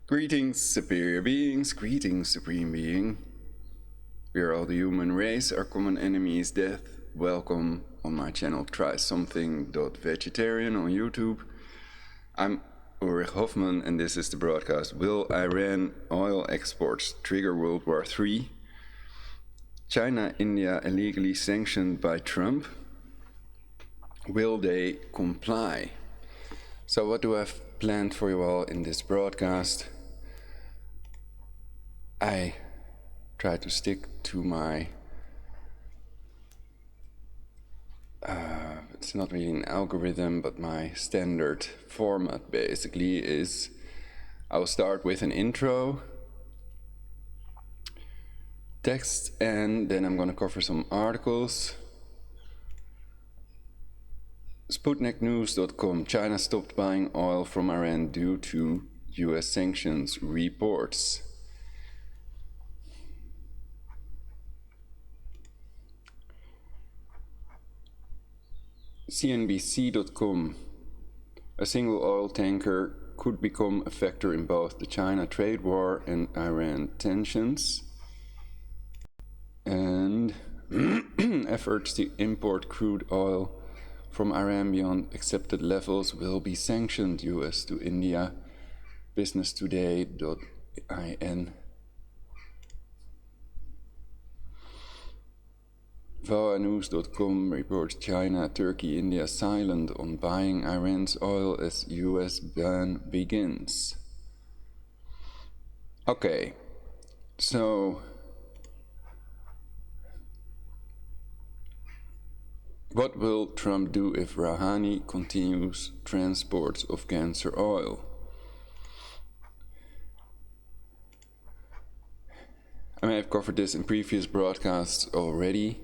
Greetings, superior beings, greetings, supreme being. We are all the human race, our common enemy is death. Welcome on my channel, try Something.Vegetarian on YouTube. I'm Ulrich Hoffman and this is the broadcast. Will Iran oil exports trigger World War III? China, India illegally sanctioned by Trump. Will they comply? So what do I have planned for you all in this broadcast? I try to stick to my, it's not really an algorithm, but my standard format basically is I'll start with an intro, text, and then I'm going to cover some articles. SputnikNews.com, China stopped buying oil from Iran due to US sanctions reports. CNBC.com, a single oil tanker could become a factor in both the China trade war and Iran tensions. And efforts to import crude oil from Iran beyond accepted levels will be sanctioned. US to India, businesstoday.in. VOAnews.com reports China, Turkey, India silent on buying Iran's oil as US ban begins. Okay, so what will Trump do if Rouhani continues transports of cancer oil? I may have covered this in previous broadcasts already.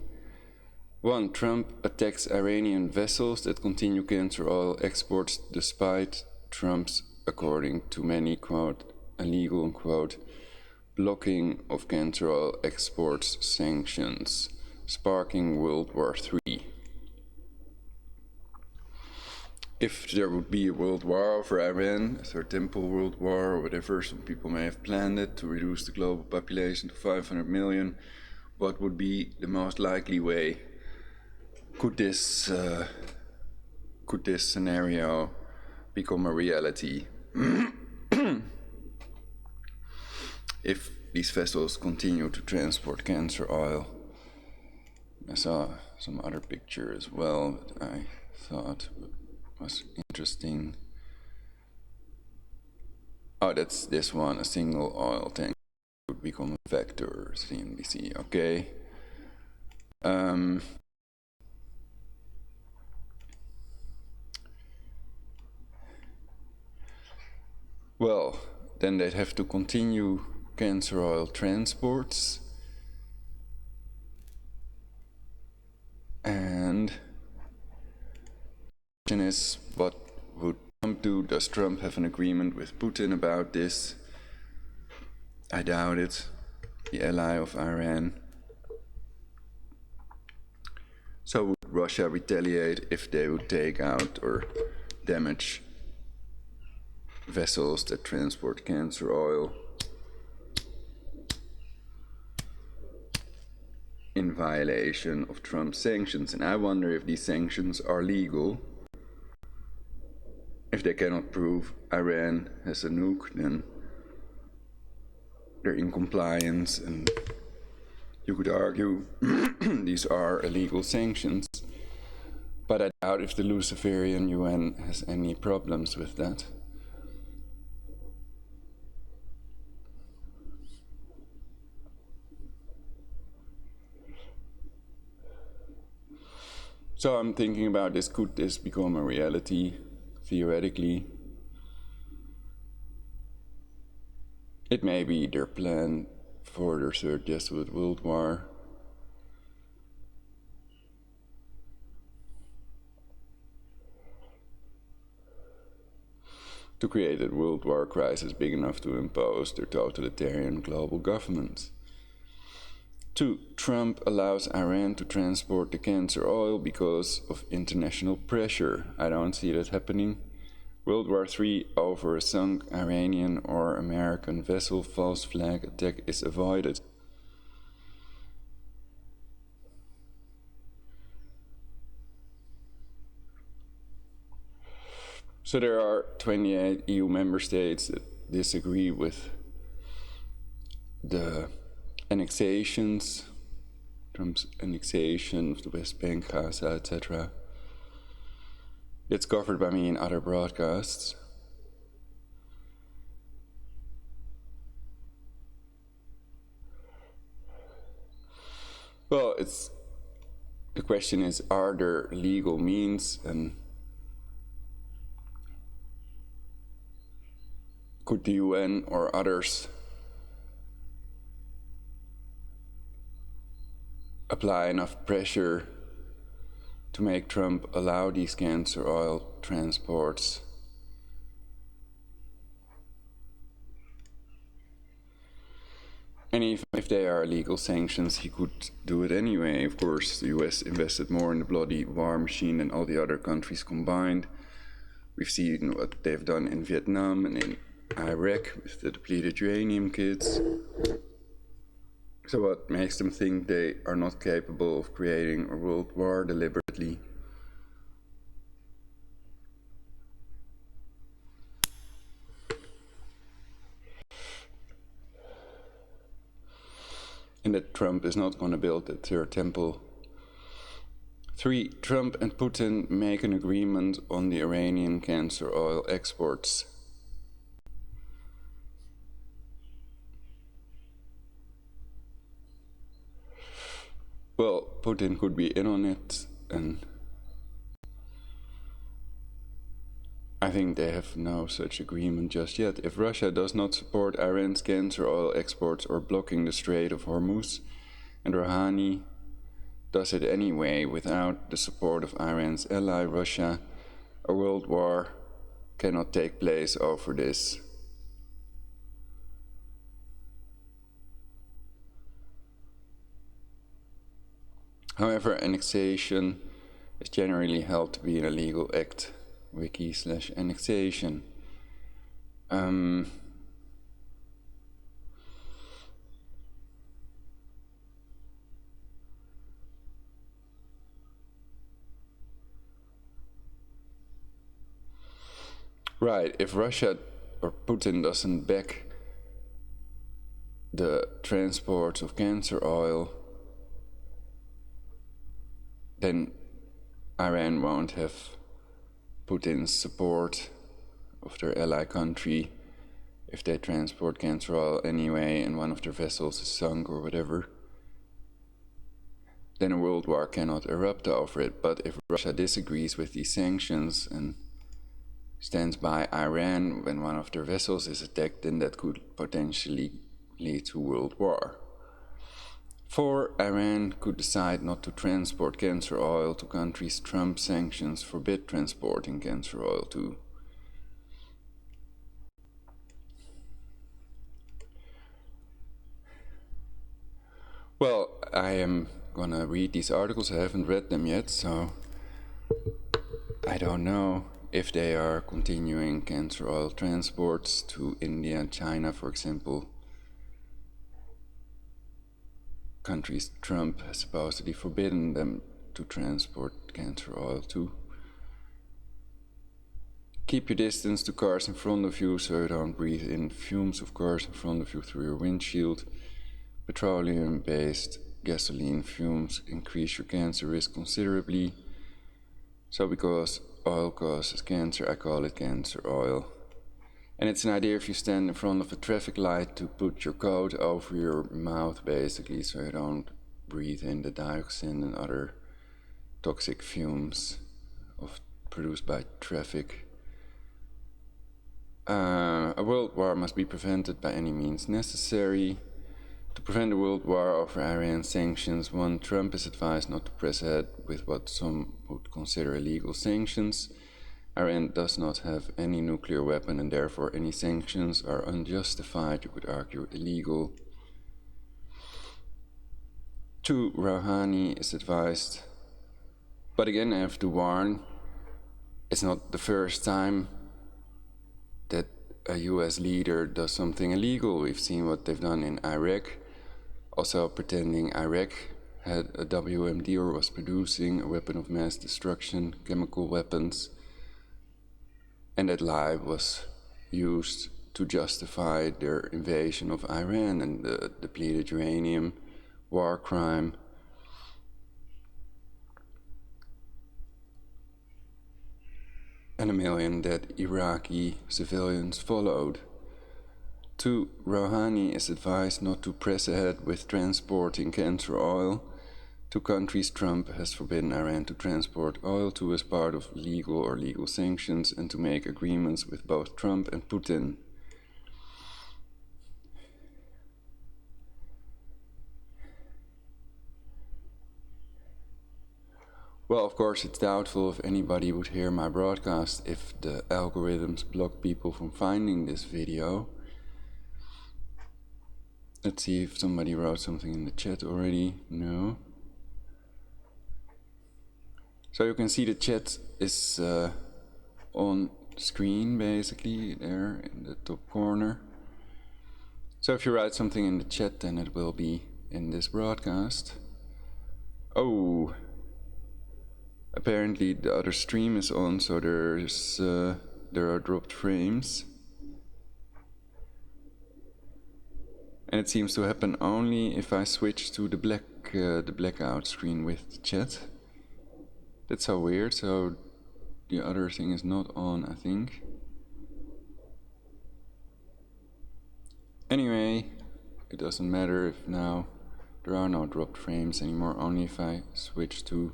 1. Trump attacks Iranian vessels that continue cancer oil exports despite Trump's, according to many, quote, illegal, quote, blocking of cancer oil exports sanctions, sparking World War III. If there would be a world war over Iran, a third temple world war or whatever, some people may have planned it to reduce the global population to 500 million, what would be the most likely way? Could this scenario become a reality? If these vessels continue to transport cancer oil. I saw some other picture as well that I thought was interesting. Oh, that's this one, a single oil tank would become a factor, CNBC, okay. Well, then they'd have to continue cancer oil transports. And the question is, what would Trump do? Does Trump have an agreement with Putin about this? I doubt it. The ally of Iran. So would Russia retaliate if they would take out or damage vessels that transport cancer oil in violation of Trump's sanctions? And I wonder if these sanctions are legal. If they cannot prove Iran has a nuke, then they're in compliance, and you could argue these are illegal sanctions. But I doubt if the Luciferian UN has any problems with that. So I'm thinking about this, could this become a reality, theoretically? It may be their plan for their third Jesuit World War. To create a world war crisis big enough to impose their totalitarian global government. 2. Trump allows Iran to transport the cancer oil because of international pressure. I don't see that happening. World War III over a sunk Iranian or American vessel false flag attack is avoided. So there are 28 EU member states that disagree with the annexations, Trump's annexation of the West Bank, Gaza, etc. It's covered by me in other broadcasts. Well, the question is, are there legal means, and could the UN or others apply enough pressure to make Trump allow these cancer oil transports? And even if they are illegal sanctions, he could do it anyway. Of course, the US invested more in the bloody war machine than all the other countries combined. We've seen what they've done in Vietnam and in Iraq with the depleted uranium kits. So what makes them think they are not capable of creating a world war deliberately? And that Trump is not going to build the third temple. 3. Trump and Putin make an agreement on the Iranian cancer oil exports. Well, Putin could be in on it, and I think they have no such agreement just yet. If Russia does not support Iran's cancer oil exports or blocking the Strait of Hormuz, and Rouhani does it anyway without the support of Iran's ally Russia, a world war cannot take place over this. However, annexation is generally held to be an illegal act. Wiki/annexation. Right, if Russia or Putin doesn't back the transport of cancer oil, then Iran won't have Putin's support of their ally country if they transport cancer oil anyway and one of their vessels is sunk or whatever. Then a world war cannot erupt over it. But if Russia disagrees with these sanctions and stands by Iran when one of their vessels is attacked, then that could potentially lead to world war. 4. Iran could decide not to transport cancer oil to countries Trump sanctions forbid transporting cancer oil to. Well, I am gonna read these articles. I haven't read them yet, so I don't know if they are continuing cancer oil transports to India and China, for example. Countries Trump has supposedly forbidden them to transport cancer oil to. Keep your distance to cars in front of you so you don't breathe in fumes of cars in front of you through your windshield. Petroleum-based gasoline fumes increase your cancer risk considerably. So because oil causes cancer, I call it cancer oil. And it's an idea if you stand in front of a traffic light to put your coat over your mouth, basically, so you don't breathe in the dioxin and other toxic fumes produced by traffic. A world war must be prevented by any means necessary. To prevent a world war over Iran sanctions, 1. Trump is advised not to press ahead with what some would consider illegal sanctions. Iran does not have any nuclear weapon and therefore any sanctions are unjustified, you could argue illegal. 2. Rouhani is advised, but again I have to warn, it's not the first time that a US leader does something illegal. We've seen what they've done in Iraq, also pretending Iraq had a WMD or was producing a weapon of mass destruction, chemical weapons, and that lie was used to justify their invasion of Iran and the depleted uranium, war crime. And 1 million dead Iraqi civilians followed. 2. Rouhani is advised not to press ahead with transporting cancer oil to countries Trump has forbidden Iran to transport oil to as part of legal or legal sanctions and to make agreements with both Trump and Putin. Well, of course, it's doubtful if anybody would hear my broadcast if the algorithms block people from finding this video. Let's see if somebody wrote something in the chat already. No. So you can see the chat is on screen, basically, there in the top corner. So if you write something in the chat, then it will be in this broadcast. Oh, apparently the other stream is on, so there are dropped frames. And it seems to happen only if I switch to the blackout screen with the chat. That's so weird. So the other thing is not on, I think. Anyway, it doesn't matter if now there are no dropped frames anymore, only if I switch to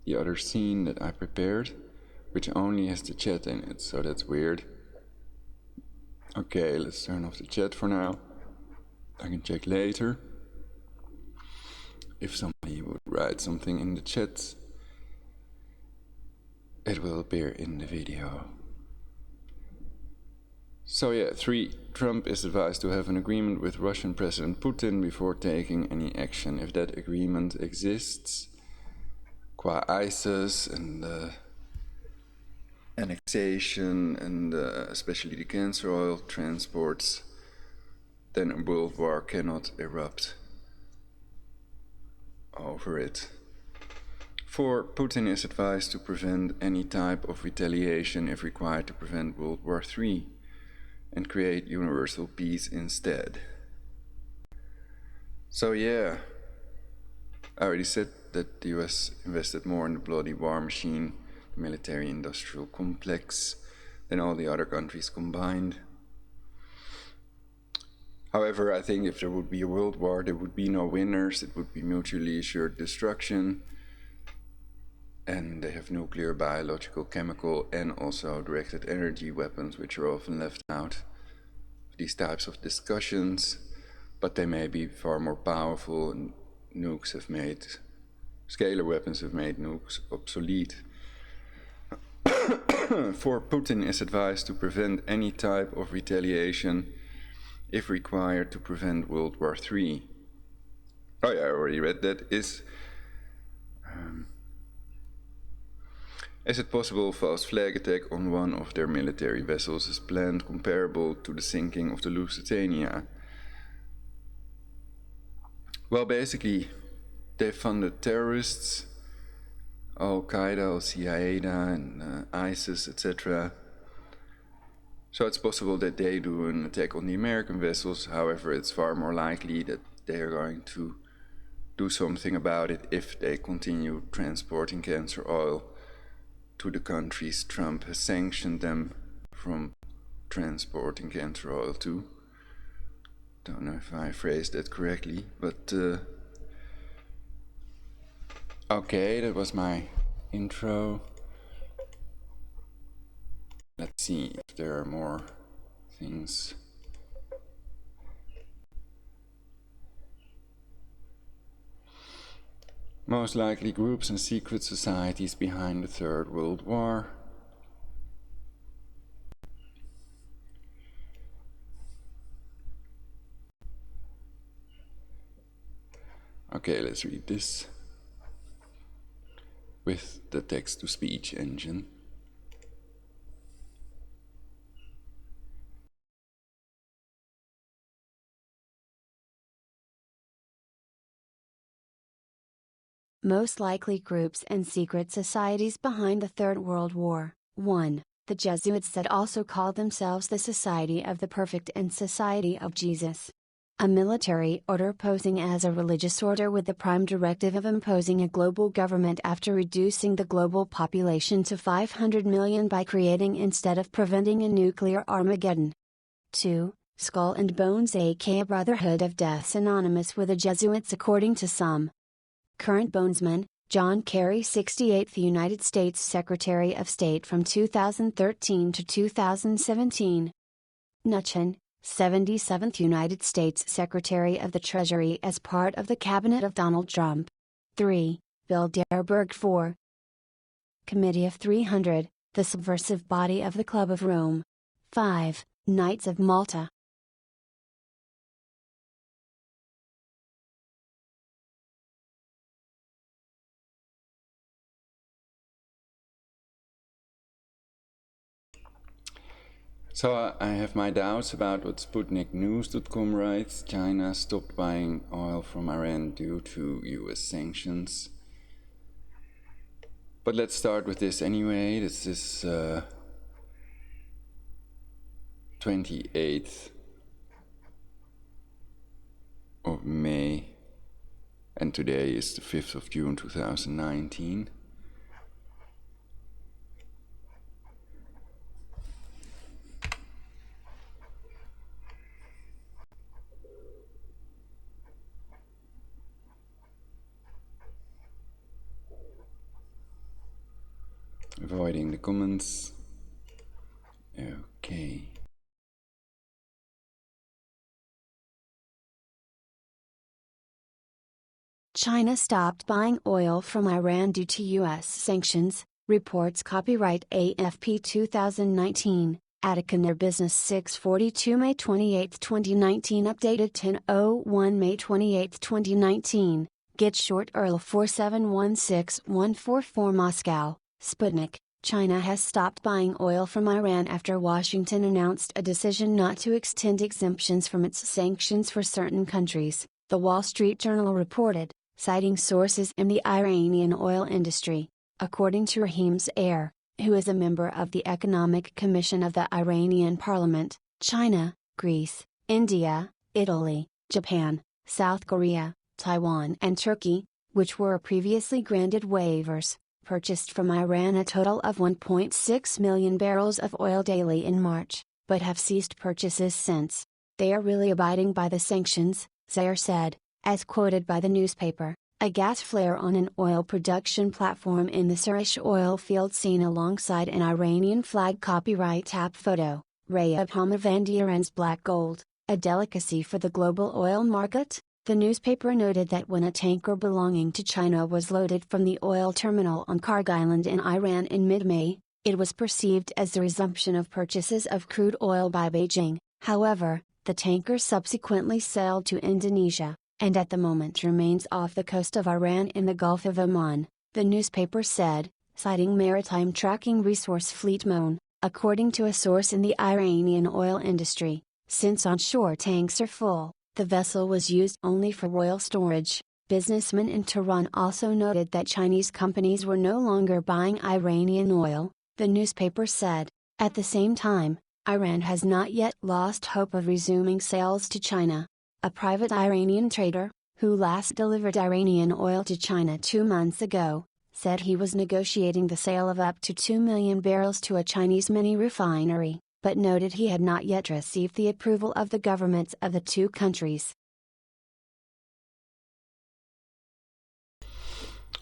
the other scene that I prepared, which only has the chat in it, so that's weird. Okay, let's turn off the chat for now. I can check later if somebody would write something in the chat. It will appear in the video. So yeah, 3. Trump is advised to have an agreement with Russian President Putin before taking any action. If that agreement exists, qua ISIS and annexation and especially the cancer oil transports, then a world war cannot erupt over it. 4. Putin is advised to prevent any type of retaliation if required to prevent World War III and create universal peace instead. So yeah, I already said that the US invested more in the bloody war machine, the military-industrial complex, than all the other countries combined. However, I think if there would be a world war, there would be no winners. It would be mutually assured destruction. And they have nuclear, biological, chemical, and also directed energy weapons, which are often left out of these types of discussions. But they may be far more powerful, and nukes have made, scalar weapons have made nukes obsolete. 4. Putin is advised to prevent any type of retaliation if required to prevent World War III. Oh yeah, I already read that. Is it possible a false flag attack on one of their military vessels is planned comparable to the sinking of the Lusitania? Well, basically, they funded terrorists, Al-Qaeda, Al-Qaeda, and ISIS, etc. So it's possible that they do an attack on the American vessels. However, it's far more likely that they are going to do something about it if they continue transporting cancer oil to the countries Trump has sanctioned them from transporting cancer oil to. Don't know if I phrased that correctly, but okay, that was my intro. Let's see if there are more things. Most likely groups and secret societies behind the Third World War. Okay, let's read this with the text-to-speech engine. Most likely groups and secret societies behind the Third World War. 1. The Jesuits that also called themselves the Society of the Perfect and Society of Jesus. A military order posing as a religious order with the prime directive of imposing a global government after reducing the global population to 500 million by creating instead of preventing a nuclear Armageddon. 2. Skull and Bones, aka Brotherhood of Death, synonymous with the Jesuits according to some. Current Bonesman, John Kerry, 68th United States Secretary of State from 2013 to 2017. Mnuchin, 77th United States Secretary of the Treasury as part of the cabinet of Donald Trump. 3. Bilderberg. 4. Committee of 300, the subversive body of the Club of Rome. 5. Knights of Malta. So I have my doubts about what SputnikNews.com writes. China stopped buying oil from Iran due to US sanctions. But let's start with this anyway. This is 28th of May, and today is the 5th of June 2019. Avoiding the comments. Okay. China stopped buying oil from Iran due to U.S. sanctions, reports copyright AFP 2019, Attica Business 642 May 28, 2019 updated 10:01 May 28, 2019, Get Short URL 4716144 Moscow, Sputnik. China has stopped buying oil from Iran after Washington announced a decision not to extend exemptions from its sanctions for certain countries, The Wall Street Journal reported, citing sources in the Iranian oil industry. According to Raheem Zair, who is a member of the Economic Commission of the Iranian Parliament, China, Greece, India, Italy, Japan, South Korea, Taiwan and Turkey, which were previously granted waivers, purchased from Iran a total of 1.6 million barrels of oil daily in March, but have ceased purchases since. They are really abiding by the sanctions, Zair said, as quoted by the newspaper. A gas flare on an oil production platform in the Surish oil field seen alongside an Iranian flag copyright tap photo, Rayab Hamavandiaran's black gold, a delicacy for the global oil market. The newspaper noted that when a tanker belonging to China was loaded from the oil terminal on Karg Island in Iran in mid-May, it was perceived as the resumption of purchases of crude oil by Beijing. However, the tanker subsequently sailed to Indonesia, and at the moment remains off the coast of Iran in the Gulf of Oman, the newspaper said, citing maritime tracking resource Fleet Moan. According to a source in the Iranian oil industry, since onshore tanks are full, the vessel was used only for oil storage. Businessmen in Tehran also noted that Chinese companies were no longer buying Iranian oil, the newspaper said. At the same time, Iran has not yet lost hope of resuming sales to China. A private Iranian trader, who last delivered Iranian oil to China 2 months ago, said he was negotiating the sale of up to 2 million barrels to a Chinese mini refinery, but noted he had not yet received the approval of the governments of the two countries.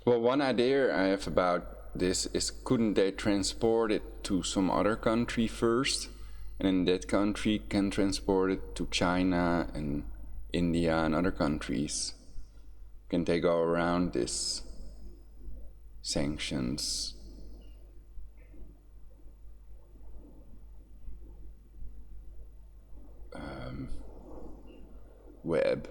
Well, one idea I have about this is, couldn't they transport it to some other country first, and then that country can transport it to China and India and other countries? Can they go around this sanctions web?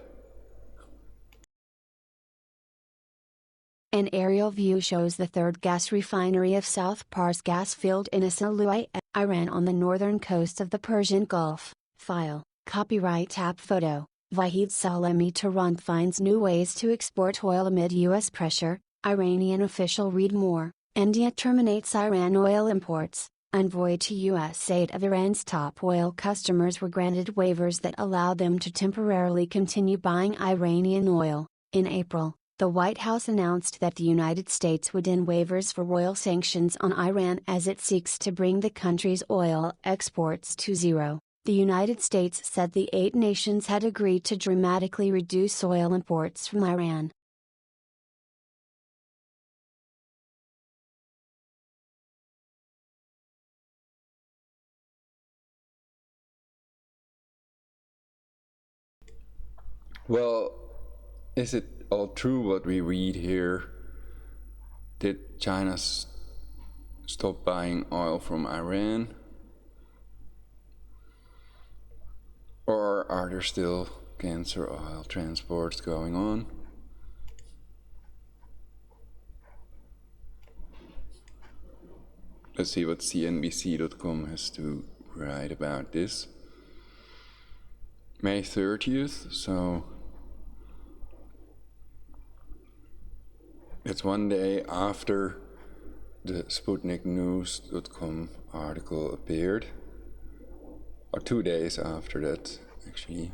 An aerial view shows the third gas refinery of South Pars gas field in Asaluai, Iran on the northern coast of the Persian Gulf. File, copyright tap photo, Vahid Salemi. Tehran finds new ways to export oil amid U.S. pressure. Iranian official read more. India terminates Iran oil imports. Envoy to U.S. aid of Iran's top oil customers were granted waivers that allowed them to temporarily continue buying Iranian oil. In April, the White House announced that the United States would end waivers for oil sanctions on Iran as it seeks to bring the country's oil exports to zero. The United States said the 8 nations had agreed to dramatically reduce oil imports from Iran. Well, is it all true what we read here? Did China stop buying oil from Iran? Or are there still cancer oil transports going on? Let's see what CNBC.com has to write about this. May 30th, so it's one day after the SputnikNews.com article appeared, or 2 days after that, actually.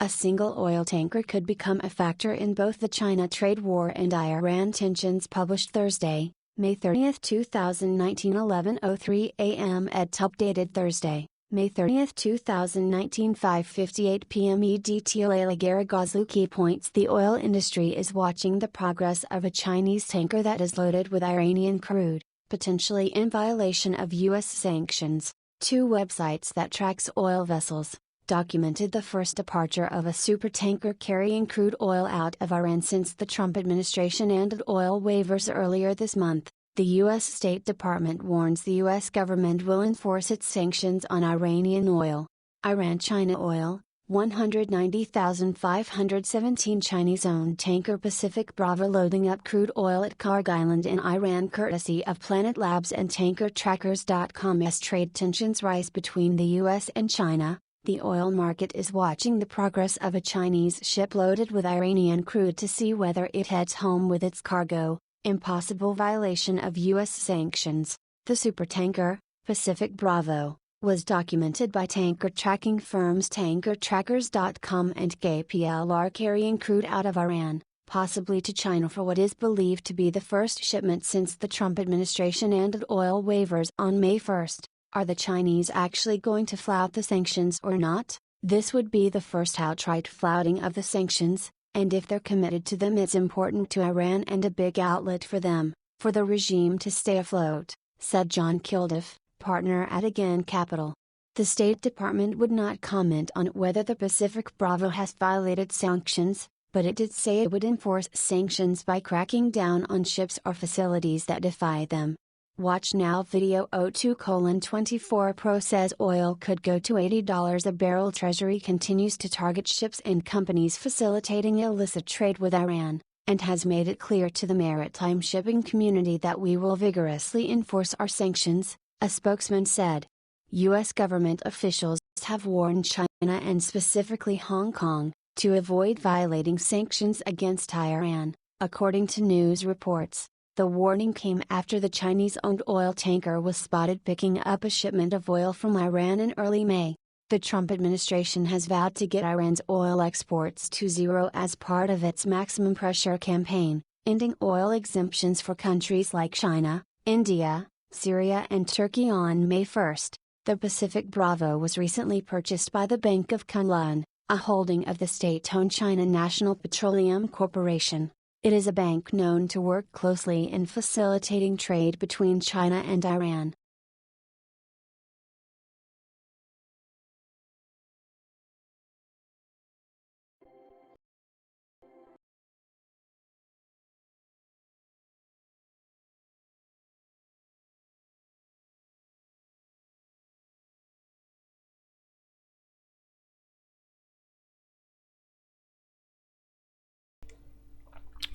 A single oil tanker could become a factor in both the China trade war and Iran tensions. Published Thursday, May 30, 2019, 11:03 a.m. EDT. Updated Thursday, May 30, 2019, 5:58 p.m. EDT. Leila Garagozluki points the oil industry is watching the progress of a Chinese tanker that is loaded with Iranian crude, potentially in violation of U.S. sanctions. 2 websites that tracks oil vessels documented the first departure of a supertanker carrying crude oil out of Iran since the Trump administration ended oil waivers earlier this month. The U.S. State Department warns the U.S. government will enforce its sanctions on Iranian oil. Iran-China oil, 190,517 Chinese-owned tanker Pacific Bravo loading up crude oil at Karg Island in Iran courtesy of Planet Labs and TankerTrackers.com. As trade tensions rise between the U.S. and China, the oil market is watching the progress of a Chinese ship loaded with Iranian crude to see whether it heads home with its cargo, in possible violation of U.S. sanctions. The supertanker, Pacific Bravo, was documented by tanker tracking firms TankerTrackers.com and KPLR carrying crude out of Iran, possibly to China for what is believed to be the first shipment since the Trump administration ended oil waivers on May 1. Are the Chinese actually going to flout the sanctions or not? This would be the first outright flouting of the sanctions, and if they're committed to them, it's important to Iran and a big outlet for them, for the regime to stay afloat, said John Kilduff, partner at Again Capital. The State Department would not comment on whether the Pacific Bravo has violated sanctions, but it did say it would enforce sanctions by cracking down on ships or facilities that defy them. Watch now. Video 02:24 Pro says oil could go to $80 a barrel. Treasury continues to target ships and companies facilitating illicit trade with Iran, and has made it clear to the maritime shipping community that we will vigorously enforce our sanctions, a spokesman said. U.S. government officials have warned China and specifically Hong Kong, to avoid violating sanctions against Iran, according to news reports. The warning came after the Chinese-owned oil tanker was spotted picking up a shipment of oil from Iran in early May. The Trump administration has vowed to get Iran's oil exports to zero as part of its maximum pressure campaign, ending oil exemptions for countries like China, India, Syria and Turkey on May 1. The Pacific Bravo was recently purchased by the Bank of Kunlun, a holding of the state-owned China National Petroleum Corporation. It is a bank known to work closely in facilitating trade between China and Iran.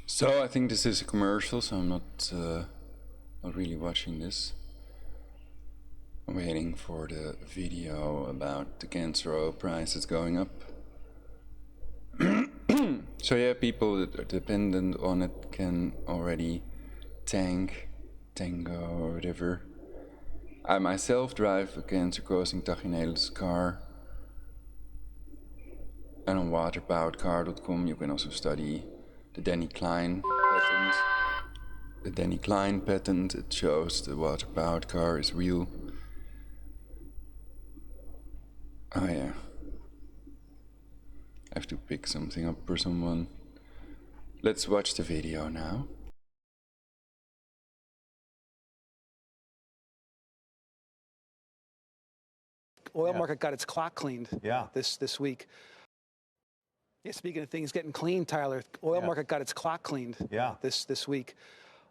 So I think this is a commercial, so I'm not really watching this. I'm waiting for the video about the cancer oil prices going up. So yeah, people that are dependent on it can already tango or whatever. I myself drive a cancer-causing Tachinellus car. And on waterpoweredcar.com you can also study the Danny Klein patent. The Danny Klein patent, it shows the water-powered car is real. Oh yeah. I have to pick something up for someone. Let's watch the video now. Oil market got its clock cleaned this week. Yeah, speaking of things getting cleaned, Tyler, oil market got its clock cleaned this week.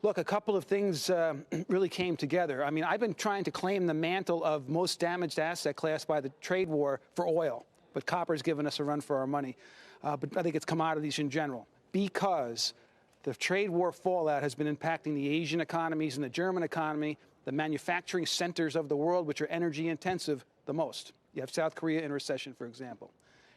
Look, a couple of things really came together. I mean, I've been trying to claim the mantle of most damaged asset class by the trade war for oil, but copper's given us a run for our money. But I think it's commodities in general, because the trade war fallout has been impacting the Asian economies and the German economy, the manufacturing centers of the world, which are energy intensive, the most. You have South Korea in recession, for example.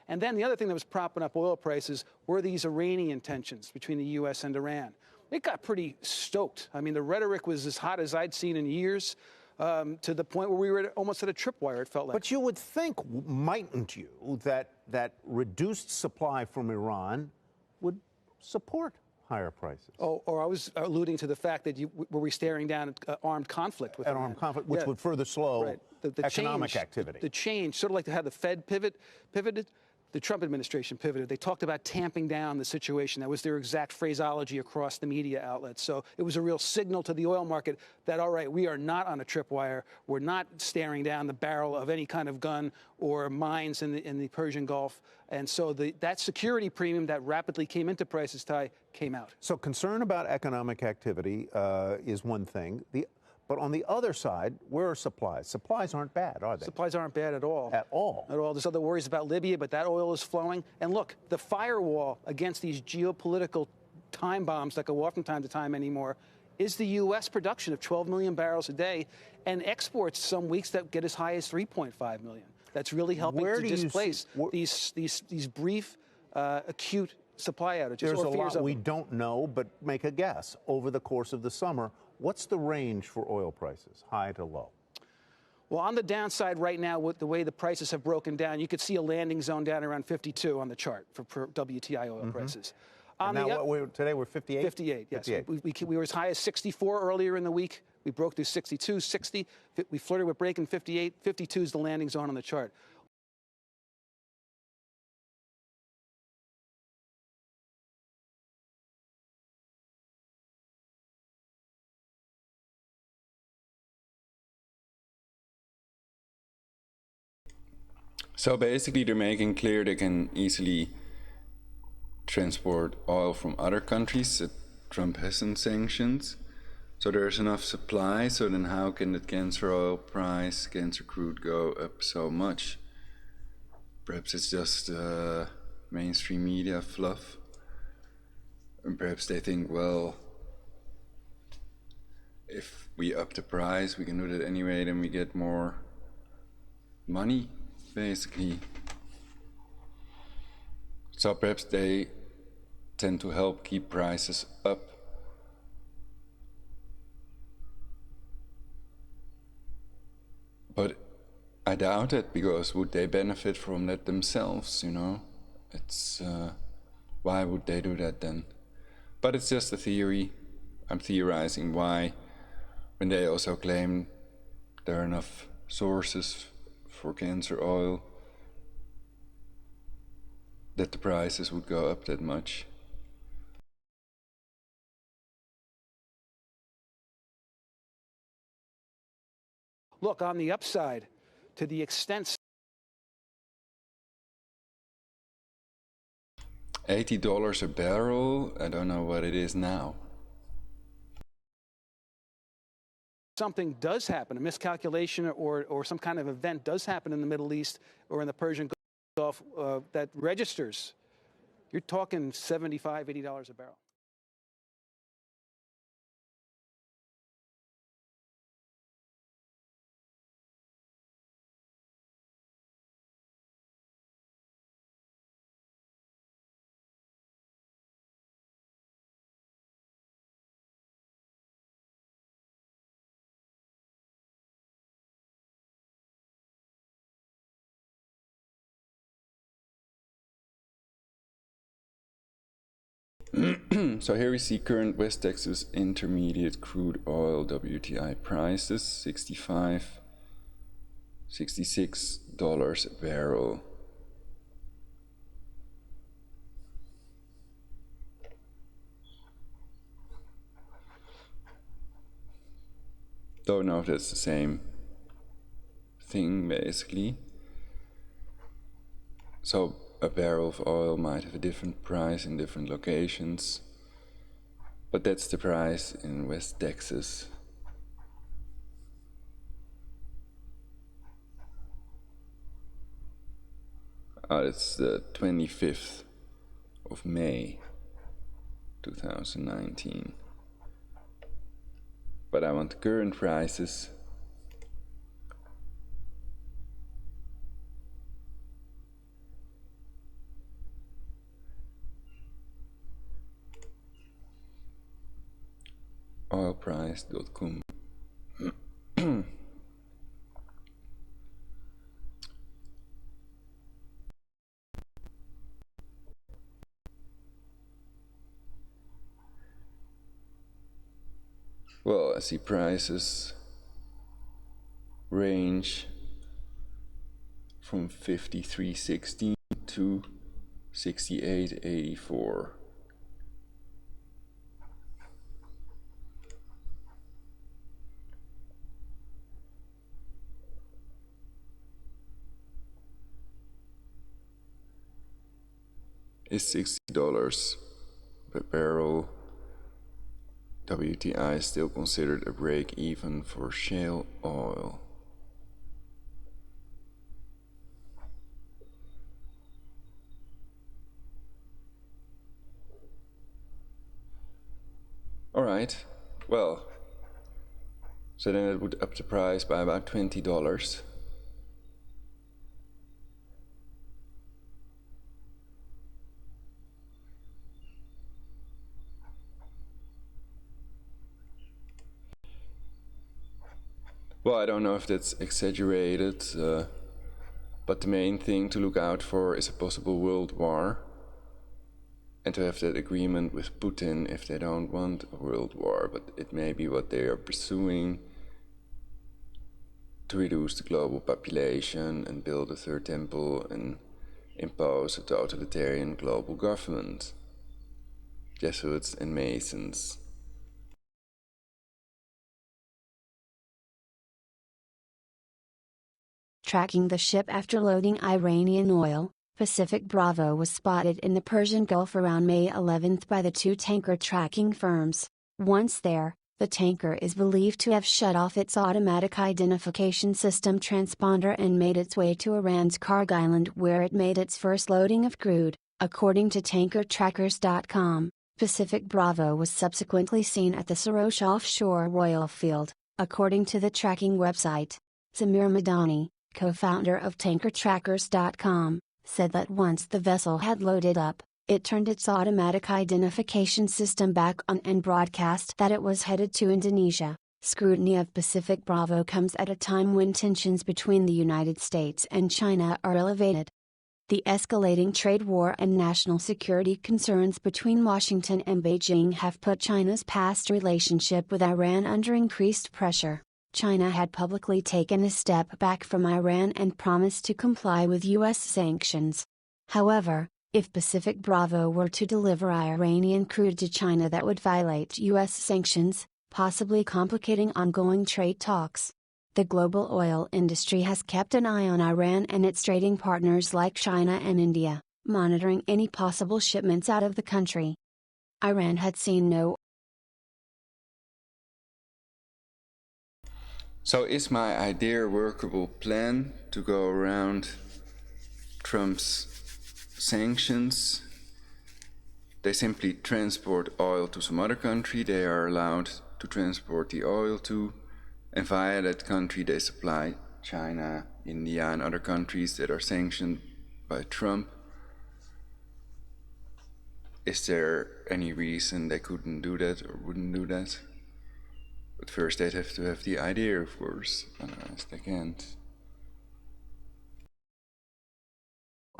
And then the other thing that was propping up oil prices were these Iranian tensions between the U.S. and Iran. It got pretty stoked. I mean, the rhetoric was as hot as I'd seen in years, to the point where we were almost at a tripwire, it felt like. But you would think, mightn't you, that reduced supply from Iran would support higher prices? Oh, or I was alluding to the fact that were we staring down at armed conflict with Iran? Armed conflict, which would further slow the economic change, activity. The change, sort of like how the Fed pivoted. The Trump administration pivoted. They talked about tamping down the situation. That was their exact phraseology across the media outlets. So it was a real signal to the oil market that, all right, we are not on a tripwire. We're not staring down the barrel of any kind of gun or mines in the Persian Gulf. And so that security premium that rapidly came into prices, Ty, came out. So concern about economic activity is one thing. But on the other side, where are supplies? Supplies aren't bad, are they? Supplies aren't bad at all. At all? At all. There's other worries about Libya, but that oil is flowing. And look, the firewall against these geopolitical time bombs that go off from time to time anymore is the U.S. production of 12 million barrels a day and exports some weeks that get as high as 3.5 million. That's really helping to displace these brief, acute supply outages. There's a lot we don't know, but make a guess. Over the course of the summer, what's the range for oil prices, high to low? Well, on the downside right now, with the way the prices have broken down, you could see a landing zone down around 52 on the chart for WTI oil prices. And now today we're 58? 58, yes. 58. We were as high as 64 earlier in the week. We broke through 62, 60. We flirted with breaking 58. 52 is the landing zone on the chart. So basically they're making clear they can easily transport oil from other countries that Trump hasn't sanctioned. So there's enough supply, so then how can the cancer oil price, cancer crude go up so much? Perhaps it's just mainstream media fluff. And perhaps they think, well, if we up the price, we can do that anyway, then we get more money. Basically. So perhaps they tend to help keep prices up. But I doubt it, because would they benefit from that themselves, you know? It's, why would they do that then? But it's just a theory. I'm theorizing why, when they also claim there are enough sources for cancer oil, that the prices would go up that much. Look, on the upside, to the extent $80 a barrel, I don't know what it is now. something does happen, a miscalculation or some kind of event does happen in the Middle East or in the Persian Gulf that registers, you're talking $75, $80 a barrel. So here we see current West Texas Intermediate crude oil WTI prices, $66 a barrel. Don't know if that's the same thing, basically. So a barrel of oil might have a different price in different locations, but that's the price in West Texas. It's the 25th of May 2019. But I want the current prices. Oilprice.com. Well, I see prices range from 53.16 to 68.84. Is $60 per barrel. WTI is still considered a break even for shale oil. Alright, well, so then it would up the price by about $20. Well, I don't know if that's exaggerated, but the main thing to look out for is a possible world war, and to have that agreement with Putin if they don't want a world war, but it may be what they are pursuing to reduce the global population and build a third temple and impose a totalitarian global government. Jesuits and Masons. Tracking the ship after loading Iranian oil, Pacific Bravo was spotted in the Persian Gulf around May 11 by the two tanker tracking firms. Once there, the tanker is believed to have shut off its automatic identification system transponder and made its way to Iran's Karg Island, where it made its first loading of crude. According to tankertrackers.com, Pacific Bravo was subsequently seen at the Sarosh offshore oil field, according to the tracking website. Samir Madani, co-founder of tankertrackers.com, said that once the vessel had loaded up, it turned its automatic identification system back on and broadcast that it was headed to Indonesia. Scrutiny of Pacific Bravo comes at a time when tensions between the United States and China are elevated. The escalating trade war and national security concerns between Washington and Beijing have put China's past relationship with Iran under increased pressure. China had publicly taken a step back from Iran and promised to comply with U.S. sanctions. However, if Pacific Bravo were to deliver Iranian crude to China, that would violate U.S. sanctions, possibly complicating ongoing trade talks. The global oil industry has kept an eye on Iran and its trading partners like China and India, monitoring any possible shipments out of the country. Iran had seen no. So is my idea a workable plan to go around Trump's sanctions? They simply transport oil to some other country they are allowed to transport the oil to, and via that country they supply China, India and other countries that are sanctioned by Trump. Is there any reason they couldn't do that or wouldn't do that? But first they'd have to have the idea, of course, otherwise they can't.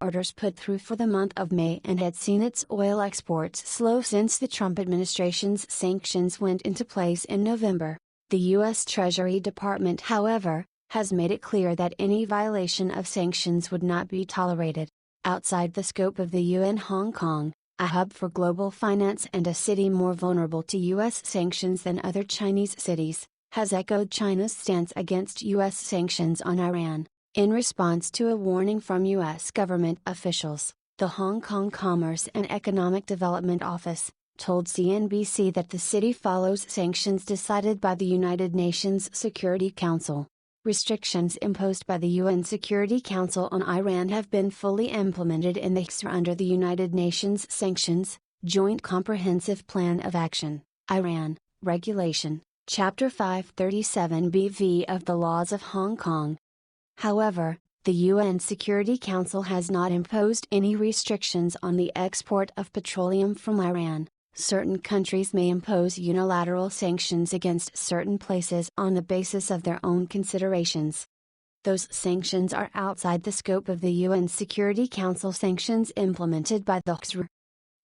orders put through for the month of May and had seen its oil exports slow since the Trump administration's sanctions went into place in November. The U.S. Treasury Department, however, has made it clear that any violation of sanctions would not be tolerated. Outside the scope of the UN, Hong Kong, a hub for global finance and a city more vulnerable to U.S. sanctions than other Chinese cities, has echoed China's stance against U.S. sanctions on Iran. In response to a warning from U.S. government officials, the Hong Kong Commerce and Economic Development Office told CNBC that the city follows sanctions decided by the United Nations Security Council. Restrictions imposed by the UN Security Council on Iran have been fully implemented in the HEALTHIEST under the United Nations Sanctions, Joint Comprehensive Plan of Action, Iran, Regulation, Chapter 537 BV of the Laws of Hong Kong. However, the UN Security Council has not imposed any restrictions on the export of petroleum from Iran. Certain countries may impose unilateral sanctions against certain places on the basis of their own considerations. Those sanctions are outside the scope of the UN Security Council sanctions implemented by the HEALTHIEST.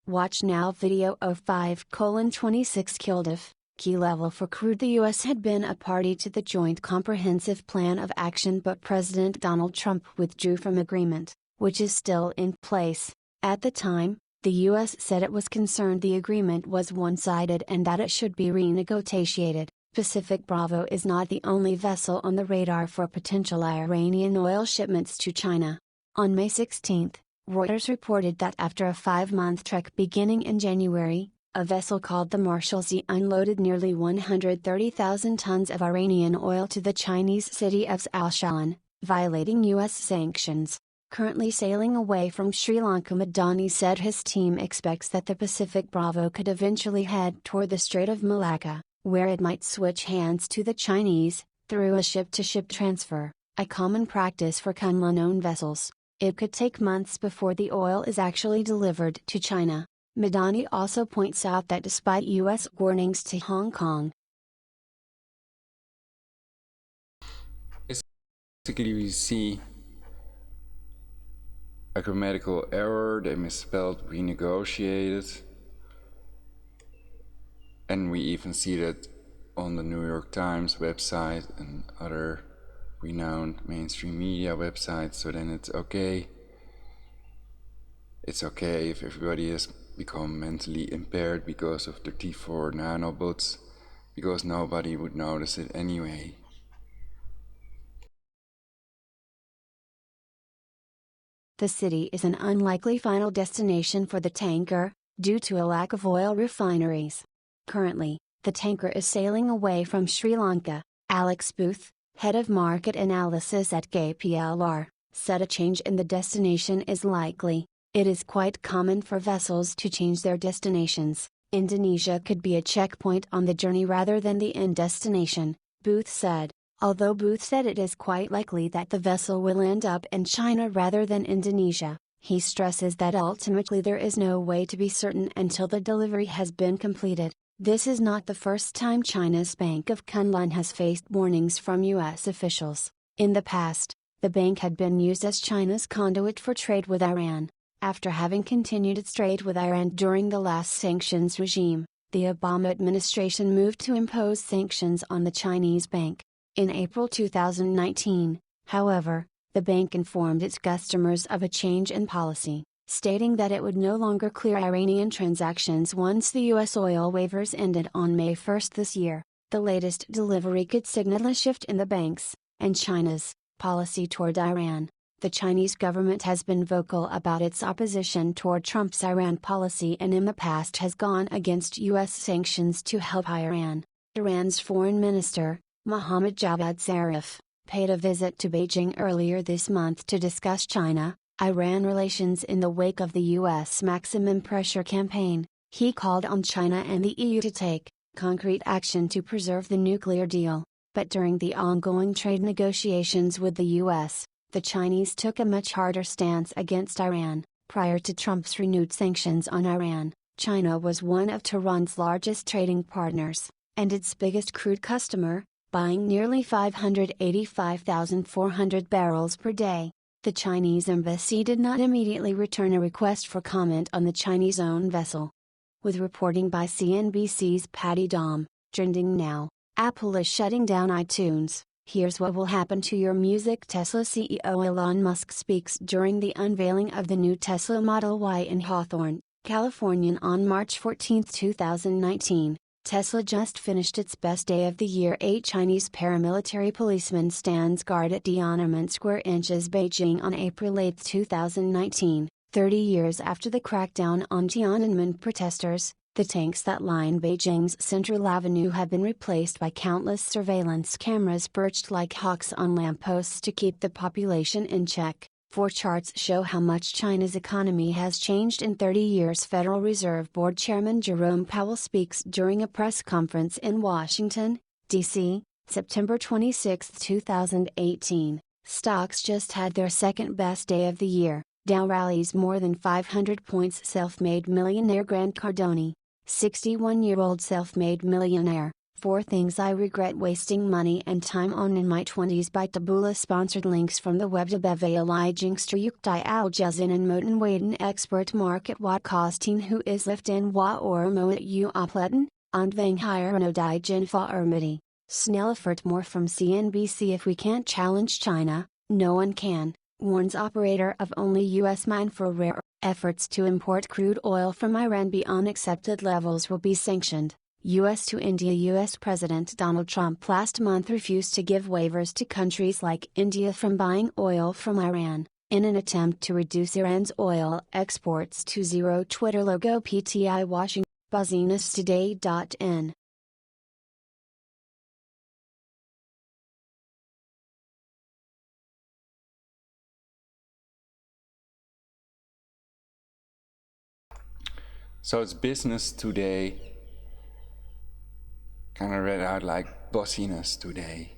Watch now video 05:26 killed if, key level for crude. The U.S. had been a party to the Joint Comprehensive Plan of Action, but President Donald Trump withdrew from agreement, which is still in place. At the time, the U.S. said it was concerned the agreement was one-sided and that it should be renegotiated. Pacific Bravo is not the only vessel on the radar for potential Iranian oil shipments to China. On May 16, Reuters reported that after a 5-month trek beginning in January, a vessel called the Marshall Z unloaded nearly 130,000 tons of Iranian oil to the Chinese city of Sanctioned, violating U.S. sanctions. Currently sailing away from Sri Lanka, Madani said his team expects that the Pacific Bravo could eventually head toward the Strait of Malacca, where it might switch hands to the Chinese, through a ship-to-ship transfer, a common practice for Kunlun-owned vessels. It could take months before the oil is actually delivered to China. Madani also points out that despite U.S. warnings to Hong Kong, basically we see a grammatical error, they misspelled renegotiated, and we even see that on the New York Times website and other renowned mainstream media websites. So then it's okay if everybody has become mentally impaired because of the T4 nanobots, because nobody would notice it anyway. the city is an unlikely final destination for the tanker, due to a lack of oil refineries. Currently, the tanker is sailing away from Sri Lanka. Alex Booth, head of market analysis at KPLR, said a change in the destination is likely. It is quite common for vessels to change their destinations. Indonesia could be a checkpoint on the journey rather than the end destination, Booth said. Although Booth said it is quite likely that the vessel will end up in China rather than Indonesia, he stresses that ultimately there is no way to be certain until the delivery has been completed. This is not the first time China's Bank of Kunlun has faced warnings from U.S. officials. In the past, the bank had been used as China's conduit for trade with Iran. After having continued its trade with Iran during the last sanctions regime, the Obama administration moved to impose sanctions on the Chinese bank. In April 2019, however, the bank informed its customers of a change in policy, stating that it would no longer clear Iranian transactions once the U.S. oil waivers ended on May 1 this year. The latest delivery could signal a shift in the bank's, and China's, policy toward Iran. The Chinese government has been vocal about its opposition toward Trump's Iran policy and in the past has gone against U.S. sanctions to help Iran. Iran's foreign minister, Mohammad Javad Zarif, paid a visit to Beijing earlier this month to discuss China-Iran relations in the wake of the U.S. maximum pressure campaign. He called on China and the EU to take concrete action to preserve the nuclear deal. But during the ongoing trade negotiations with the U.S., the Chinese took a much harder stance against Iran. Prior to Trump's renewed sanctions on Iran, China was one of Tehran's largest trading partners, and its biggest crude customer, buying nearly 585,400 barrels per day. The Chinese embassy did not immediately return a request for comment on the Chinese-owned vessel. With reporting by CNBC's Patty Dom, trending now, Apple is shutting down iTunes. Here's what will happen to your music. Tesla CEO Elon Musk speaks during the unveiling of the new Tesla Model Y in Hawthorne, California on March 14, 2019. Tesla just finished its best day of the year. A Chinese paramilitary policeman stands guard at Tiananmen Square inches Beijing on April 8, 2019, 30 years after the crackdown on Tiananmen protesters. The tanks that line Beijing's Central Avenue have been replaced by countless surveillance cameras perched like hawks on lampposts to keep the population in check. 4 charts show how much China's economy has changed in 30 years. Federal Reserve Board Chairman Jerome Powell speaks during a press conference in Washington, D.C., September 26, 2018. Stocks just had their second best day of the year. Dow rallies more than 500 points. Self-made millionaire Grant Cardone, 61-year-old self-made millionaire. 4 Things I Regret Wasting Money and Time On in My 20s by Taboola. Sponsored links from the web. Bevelig Jingstruyukti Aljazin and Moten Waden Expert Market Wat Kostin Who is Liften Wa Ormo at U Opletten, Andvang Hirano Di Jinfa Ermity. Snellefert more from CNBC. If we can't challenge China, no one can, warns operator of only U.S. mine for rare efforts to import crude oil from Iran beyond accepted levels will be sanctioned. U.S. to India. U.S. President Donald Trump last month refused to give waivers to countries like India from buying oil from Iran, in an attempt to reduce Iran's oil exports to zero. Twitter logo PTI Washington. BusinessToday.in. So it's business today. Kind of read out like bossiness today.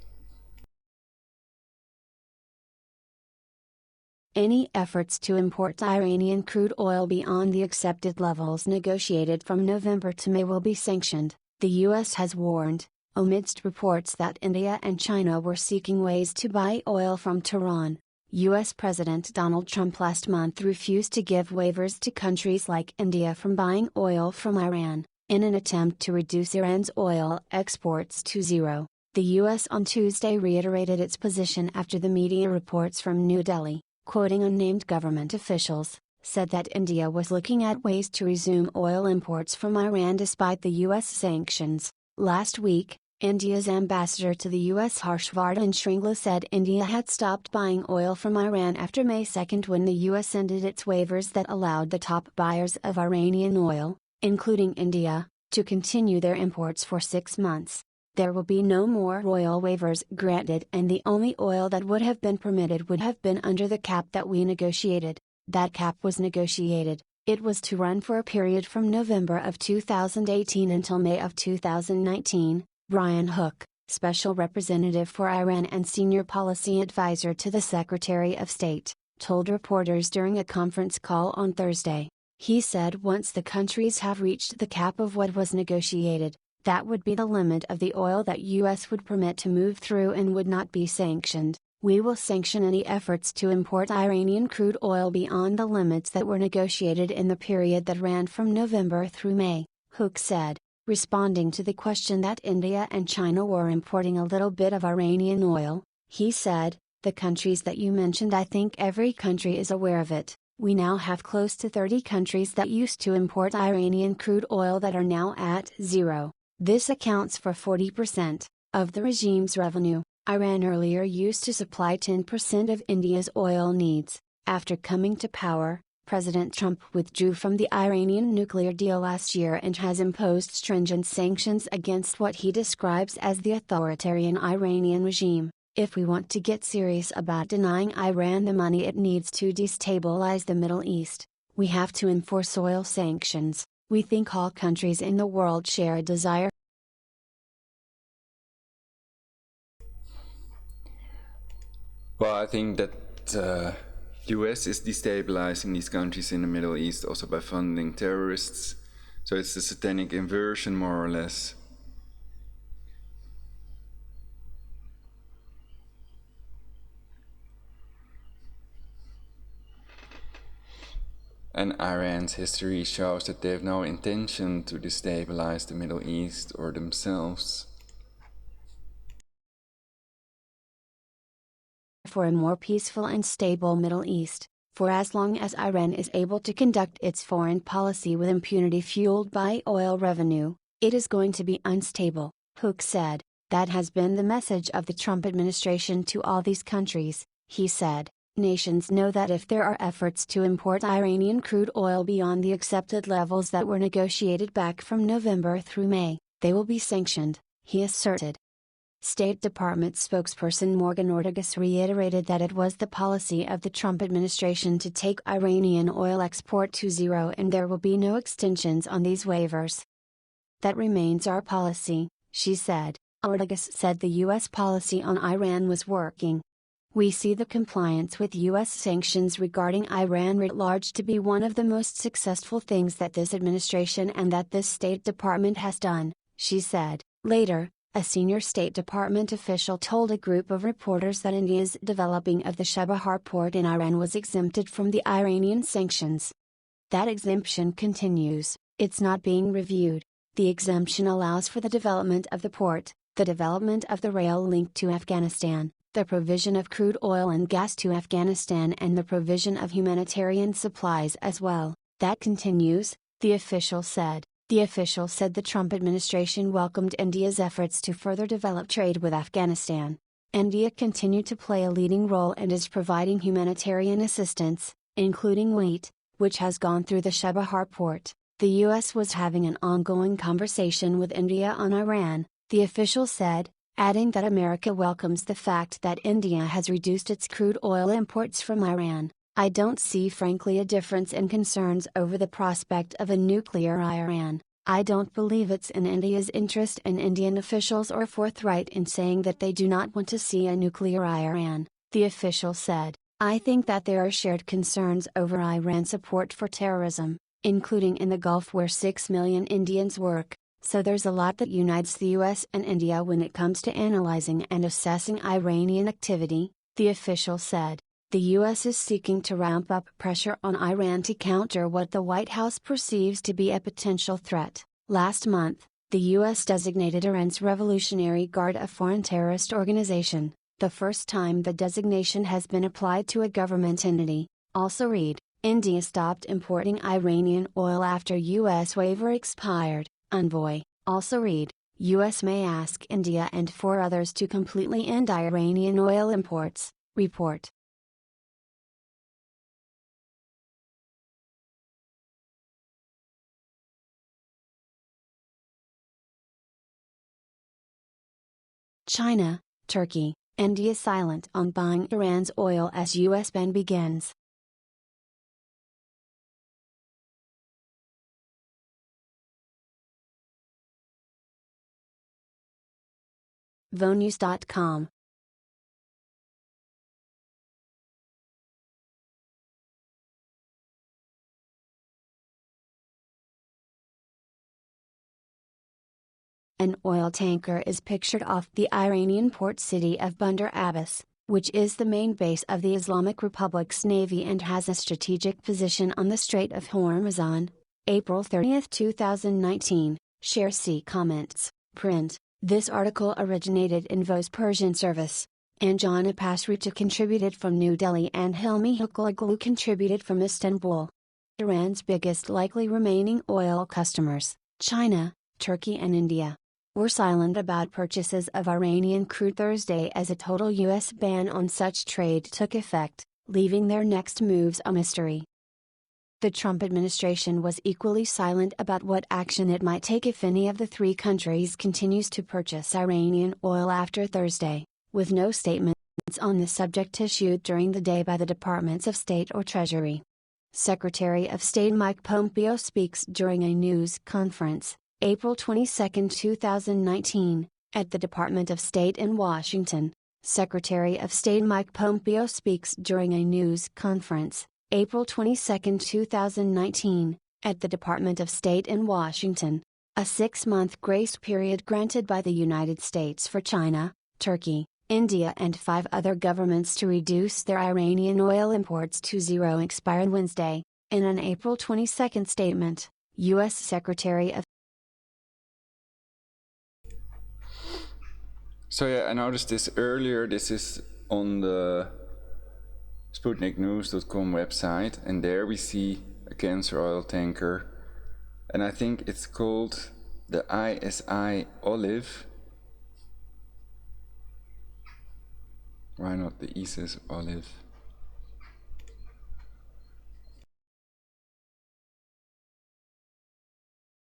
Any efforts to import Iranian crude oil beyond the accepted levels negotiated from November to May will be sanctioned, the U.S. has warned, amidst reports that India and China were seeking ways to buy oil from Tehran. U.S. President Donald Trump last month refused to give waivers to countries like India from buying oil from Iran, in an attempt to reduce Iran's oil exports to zero. The U.S. on Tuesday reiterated its position after the media reports from New Delhi, quoting unnamed government officials, said that India was looking at ways to resume oil imports from Iran despite the U.S. sanctions. Last week, India's ambassador to the U.S. Harshvardhan Shringla said India had stopped buying oil from Iran after May 2 when the U.S. ended its waivers that allowed the top buyers of Iranian oil, including India, to continue their imports for 6 months. There will be no more oil waivers granted, and the only oil that would have been permitted would have been under the cap that we negotiated. That cap was negotiated. It was to run for a period from November of 2018 until May of 2019, Brian Hook, Special Representative for Iran and Senior Policy Advisor to the Secretary of State, told reporters during a conference call on Thursday. He said once the countries have reached the cap of what was negotiated, that would be the limit of the oil that U.S. would permit to move through and would not be sanctioned. We will sanction any efforts to import Iranian crude oil beyond the limits that were negotiated in the period that ran from November through May, Hook said, responding to the question that India and China were importing a little bit of Iranian oil. He said, "The countries that you mentioned, I think every country is aware of it. We now have close to 30 countries that used to import Iranian crude oil that are now at zero. This accounts for 40% of the regime's revenue." Iran earlier used to supply 10% of India's oil needs. After coming to power, President Trump withdrew from the Iranian nuclear deal last year and has imposed stringent sanctions against what he describes as the authoritarian Iranian regime. If we want to get serious about denying Iran the money it needs to destabilize the Middle East, we have to enforce oil sanctions. We think all countries in the world share a desire. Well, I think that US is destabilizing these countries in the Middle East also by funding terrorists. So it's a satanic inversion, more or less. And Iran's history shows that they have no intention to destabilize the Middle East or themselves. For a more peaceful and stable Middle East, for as long as Iran is able to conduct its foreign policy with impunity fueled by oil revenue, it is going to be unstable, Hook said. That has been the message of the Trump administration to all these countries, he said. Nations know that if there are efforts to import Iranian crude oil beyond the accepted levels that were negotiated back from November through May, they will be sanctioned, he asserted. State Department spokesperson Morgan Ortagus reiterated that it was the policy of the Trump administration to take Iranian oil export to zero and there will be no extensions on these waivers. That remains our policy, she said. Ortagus said the U.S. policy on Iran was working. We see the compliance with U.S. sanctions regarding Iran writ large to be one of the most successful things that this administration and that this State Department has done, she said. Later, a senior State Department official told a group of reporters that India's developing of the Chabahar port in Iran was exempted from the Iranian sanctions. That exemption continues, it's not being reviewed. The exemption allows for the development of the port, the development of the rail link to Afghanistan, the provision of crude oil and gas to Afghanistan and the provision of humanitarian supplies as well. That continues, the official said. The official said the Trump administration welcomed India's efforts to further develop trade with Afghanistan. India continued to play a leading role and is providing humanitarian assistance, including wheat, which has gone through the Chabahar port. The U.S. was having an ongoing conversation with India on Iran, the official said, adding that America welcomes the fact that India has reduced its crude oil imports from Iran. I don't see frankly a difference in concerns over the prospect of a nuclear Iran. I don't believe it's in India's interest, and Indian officials are forthright in saying that they do not want to see a nuclear Iran, the official said. I think that there are shared concerns over Iran's support for terrorism, including in the Gulf where 6 million Indians work. So there's a lot that unites the US and India when it comes to analyzing and assessing Iranian activity, the official said. The US is seeking to ramp up pressure on Iran to counter what the White House perceives to be a potential threat. Last month, the US designated Iran's Revolutionary Guard a foreign terrorist organization, the first time the designation has been applied to a government entity. Also read, India stopped importing Iranian oil after US waiver expired. Envoy. Also read, U.S. may ask India and 4 others to completely end Iranian oil imports, report. China, Turkey, India silent on buying Iran's oil as U.S. ban begins. VONews.com. An oil tanker is pictured off the Iranian port city of Bandar Abbas, which is the main base of the Islamic Republic's navy and has a strategic position on the Strait of Hormuz on April 30, 2019. Share C comments, print. This article originated in Vo's Persian service. Anjana Pasricha contributed from New Delhi and Hilmi Hukuloglu contributed from Istanbul. Iran's biggest likely remaining oil customers, China, Turkey and India, were silent about purchases of Iranian crude Thursday as a total U.S. ban on such trade took effect, leaving their next moves a mystery. The Trump administration was equally silent about what action it might take if any of the 3 countries continues to purchase Iranian oil after Thursday, with no statements on the subject issued during the day by the Departments of State or Treasury. Secretary of State Mike Pompeo speaks during a news conference, April 22, 2019, at the Department of State in Washington. Secretary of State Mike Pompeo speaks during a news conference, April 22, 2019, at the Department of State in Washington. A 6-month grace period granted by the United States for China, Turkey, India and 5 other governments to reduce their Iranian oil imports to zero expired Wednesday, In an April 22 statement, U.S. Secretary of So yeah, I noticed this earlier. This is on the SputnikNews.com website, and there we see a cancer oil tanker, and I think it's called the ISI Olive. Why not the ISIS Olive?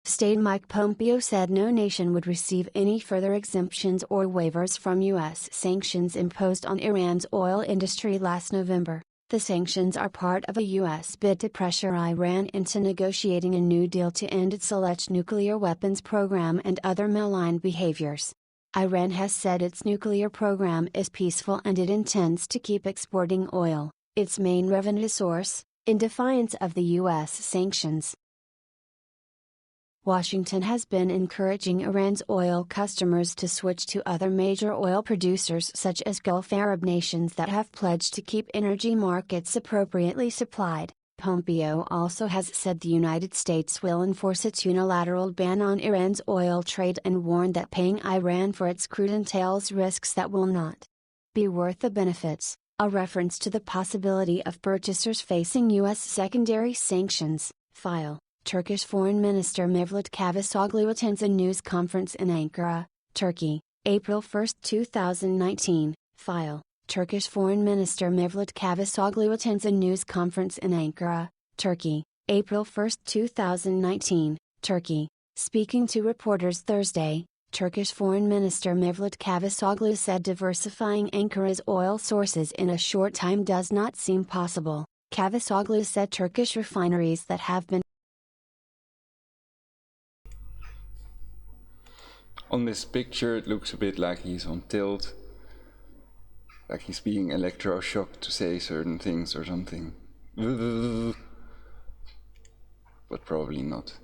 State Mike Pompeo said no nation would receive any further exemptions or waivers from U.S. sanctions imposed on Iran's oil industry last November. The sanctions are part of a U.S. bid to pressure Iran into negotiating a new deal to end its alleged nuclear weapons program and other malign behaviors. Iran has said its nuclear program is peaceful and it intends to keep exporting oil, its main revenue source, in defiance of the U.S. sanctions. Washington has been encouraging Iran's oil customers to switch to other major oil producers such as Gulf Arab nations that have pledged to keep energy markets appropriately supplied. Pompeo also has said the United States will enforce its unilateral ban on Iran's oil trade and warned that paying Iran for its crude entails risks that will not be worth the benefits, a reference to the possibility of purchasers facing U.S. secondary sanctions. File. Turkish Foreign Minister Mevlut Cavusoglu attends a news conference in Ankara, Turkey, April 1, 2019. File. Turkish Foreign Minister Mevlut Cavusoglu attends a news conference in Ankara, Turkey, April 1, 2019. Turkey. Speaking to reporters Thursday, Turkish Foreign Minister Mevlut Cavusoglu said diversifying Ankara's oil sources in a short time does not seem possible. Cavusoglu said Turkish refineries that have been On this picture it looks a bit like he's on tilt, like he's being electroshocked to say certain things or something. But probably not.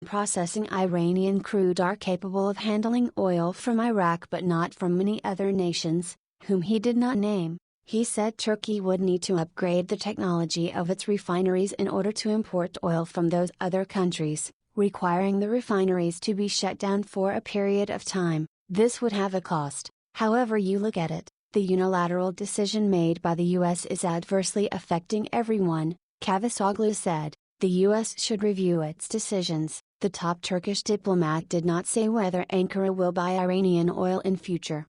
Processing Iranian crude are capable of handling oil from Iraq but not from many other nations, whom he did not name. He said Turkey would need to upgrade the technology of its refineries in order to import oil from those other countries, requiring the refineries to be shut down for a period of time. This would have a cost. However you look at it, the unilateral decision made by the U.S. is adversely affecting everyone, Cavusoglu said. The U.S. should review its decisions. The top Turkish diplomat did not say whether Ankara will buy Iranian oil in future.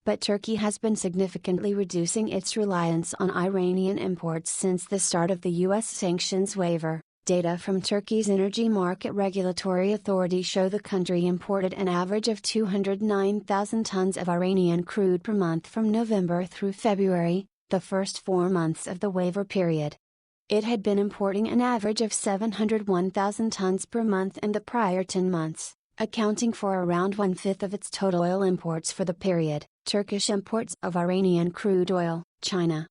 But Turkey has been significantly reducing its reliance on Iranian imports since the start of the U.S. sanctions waiver. Data from Turkey's Energy Market Regulatory Authority show the country imported an average of 209,000 tons of Iranian crude per month from November through February, the first 4 months of the waiver period. It had been importing an average of 701,000 tons per month in the prior 10 months, accounting for around 1/5 of its total oil imports for the period. Turkish imports of Iranian crude oil. China,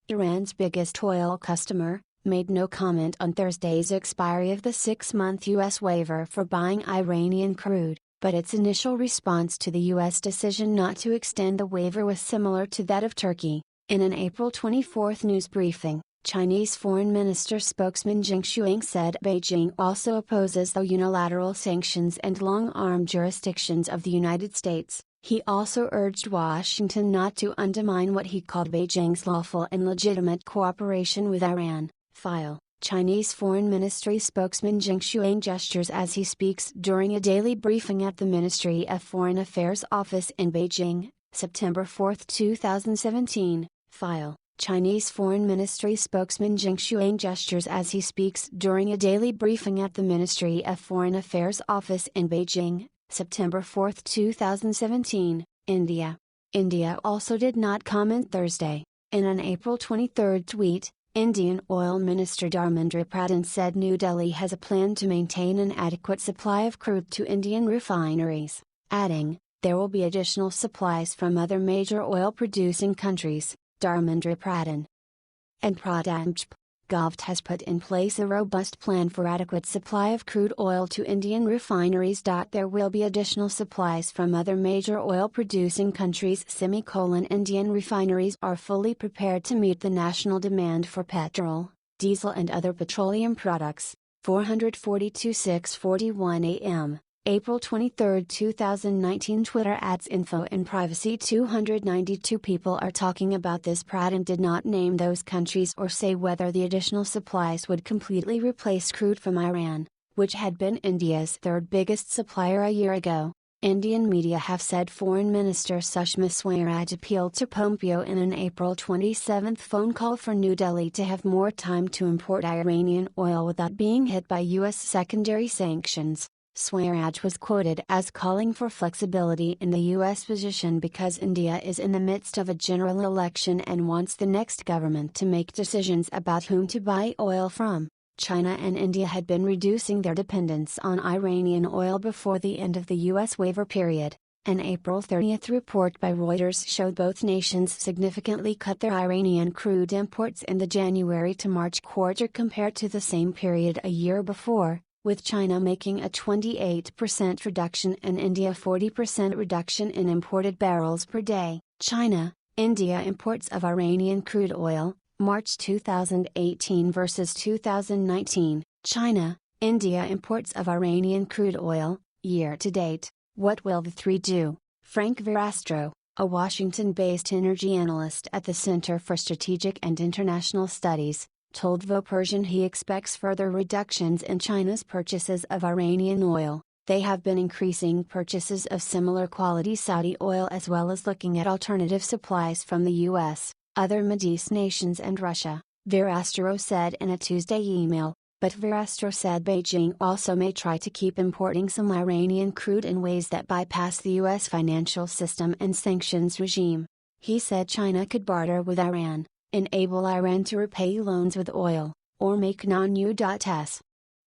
Iran's biggest oil customer, made no comment on Thursday's expiry of the 6-month U.S. waiver for buying Iranian crude, but its initial response to the U.S. decision not to extend the waiver was similar to that of Turkey. In an April 24 news briefing, Chinese Foreign Minister spokesman Zheng Shuang said Beijing also opposes the unilateral sanctions and long-arm jurisdictions of the United States. He also urged Washington not to undermine what he called Beijing's lawful and legitimate cooperation with Iran. File. Chinese Foreign Ministry spokesman Zheng Shuang gestures as he speaks during a daily briefing at the Ministry of Foreign Affairs office in Beijing, September 4, 2017. File. Chinese Foreign Ministry spokesman Zheng Shuang gestures as he speaks during a daily briefing at the Ministry of Foreign Affairs office in Beijing, September 4, 2017. India. India also did not comment Thursday. In an April 23 tweet, Indian Oil Minister Dharmendra Pradhan said New Delhi has a plan to maintain an adequate supply of crude to Indian refineries, adding, there will be additional supplies from other major oil-producing countries. Dharmendra Pradhan and Pradhan Govt has put in place a robust plan for adequate supply of crude oil to Indian refineries. There will be additional supplies from other major oil-producing countries. Indian refineries are fully prepared to meet the national demand for petrol, diesel and other petroleum products. 442-641 AM, April 23, 2019. Twitter @info and privacy. 292 people are talking about this. Pradhan did not name those countries or say whether the additional supplies would completely replace crude from Iran, which had been India's third biggest supplier a year ago. Indian media have said Foreign Minister Sushma Swaraj appealed to Pompeo in an April 27 phone call for New Delhi to have more time to import Iranian oil without being hit by U.S. secondary sanctions. Swaraj was quoted as calling for flexibility in the U.S. position because India is in the midst of a general election and wants the next government to make decisions about whom to buy oil from. China and India had been reducing their dependence on Iranian oil before the end of the U.S. waiver period. An April 30 report by Reuters showed both nations significantly cut their Iranian crude imports in the January to March quarter compared to the same period a year before, with China making a 28% reduction and India 40% reduction in imported barrels per day. China, India imports of Iranian crude oil, March 2018 versus 2019. China, India imports of Iranian crude oil, year to date. What will the three do? Frank Verastro, a Washington-based energy analyst at the Center for Strategic and International Studies, told VO Persian he expects further reductions in China's purchases of Iranian oil. They have been increasing purchases of similar quality Saudi oil as well as looking at alternative supplies from the U.S., other Mideast nations and Russia, Verastro said in a Tuesday email, but Verastro said Beijing also may try to keep importing some Iranian crude in ways that bypass the U.S. financial system and sanctions regime. He said China could barter with Iran, enable Iran to repay loans with oil, or make non-U.S.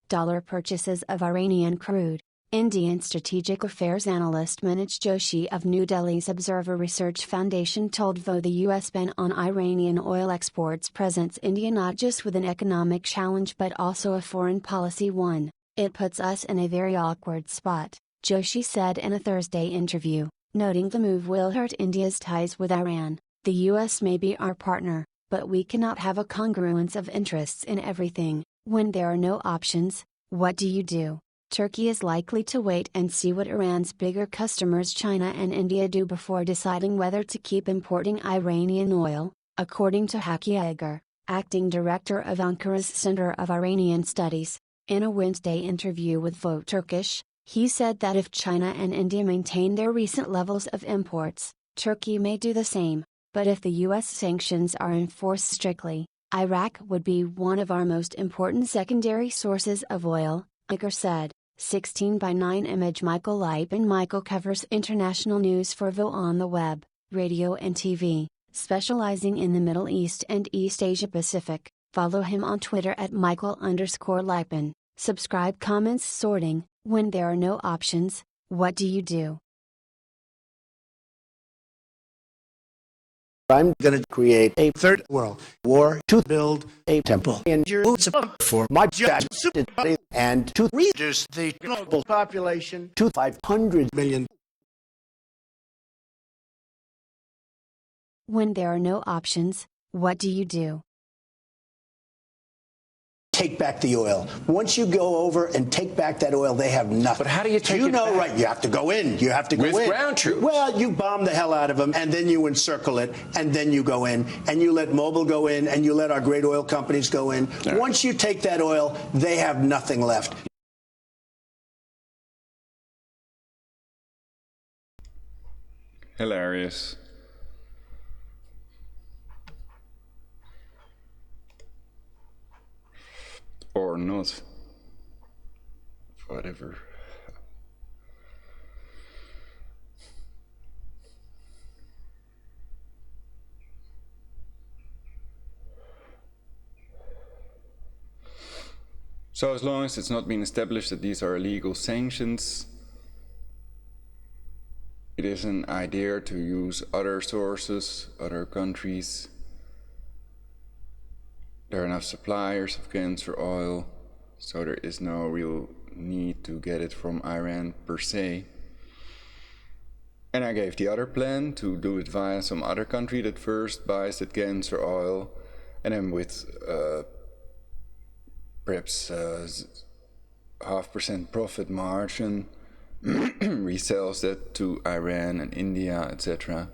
dollar purchases of Iranian crude. Indian strategic affairs analyst Manoj Joshi of New Delhi's Observer Research Foundation told VO the U.S. ban on Iranian oil exports presents India not just with an economic challenge but also a foreign policy one. It puts us in a very awkward spot, Joshi said in a Thursday interview, noting the move will hurt India's ties with Iran. The U.S. may be our partner, but we cannot have a congruence of interests in everything. When there are no options, what do you do? Turkey is likely to wait and see what Iran's bigger customers China and India do before deciding whether to keep importing Iranian oil, according to Haki Agar, acting director of Ankara's Center of Iranian Studies. In a Wednesday interview with VO Turkish, he said that if China and India maintain their recent levels of imports, Turkey may do the same, but if the U.S. sanctions are enforced strictly, Iraq would be one of our most important secondary sources of oil, Agar said. 16:9 image Michael Lipin. Michael covers international news for VO on the web, radio and TV, specializing in the Middle East and East Asia Pacific. Follow him on Twitter at Michael_Lipin. Subscribe. Comments sorting. When there are no options, what do you do? I'm going to create a third world war to build a temple in Jerusalem for my judge and to reduce the global population to 500 million. When there are no options, what do you do? Take back the oil. Once you go over and take back that oil, they have nothing. But how do you take it back? Right, you have to go in. You have to go in. With ground troops? Well, you bomb the hell out of them, and then you encircle it, and then you go in, and you let Mobil go in, and you let our great oil companies go in. Right. Once you take that oil, they have nothing left. Hilarious. Or not. Whatever. So as long as it's not been established that these are illegal sanctions, it is an idea to use other sources, other countries, there are enough suppliers of cancer oil, so there is no real need to get it from Iran per se. And I gave the other plan to do it via some other country that first buys that cancer oil, and then with perhaps 0.5% profit margin resells that to Iran and India, etc.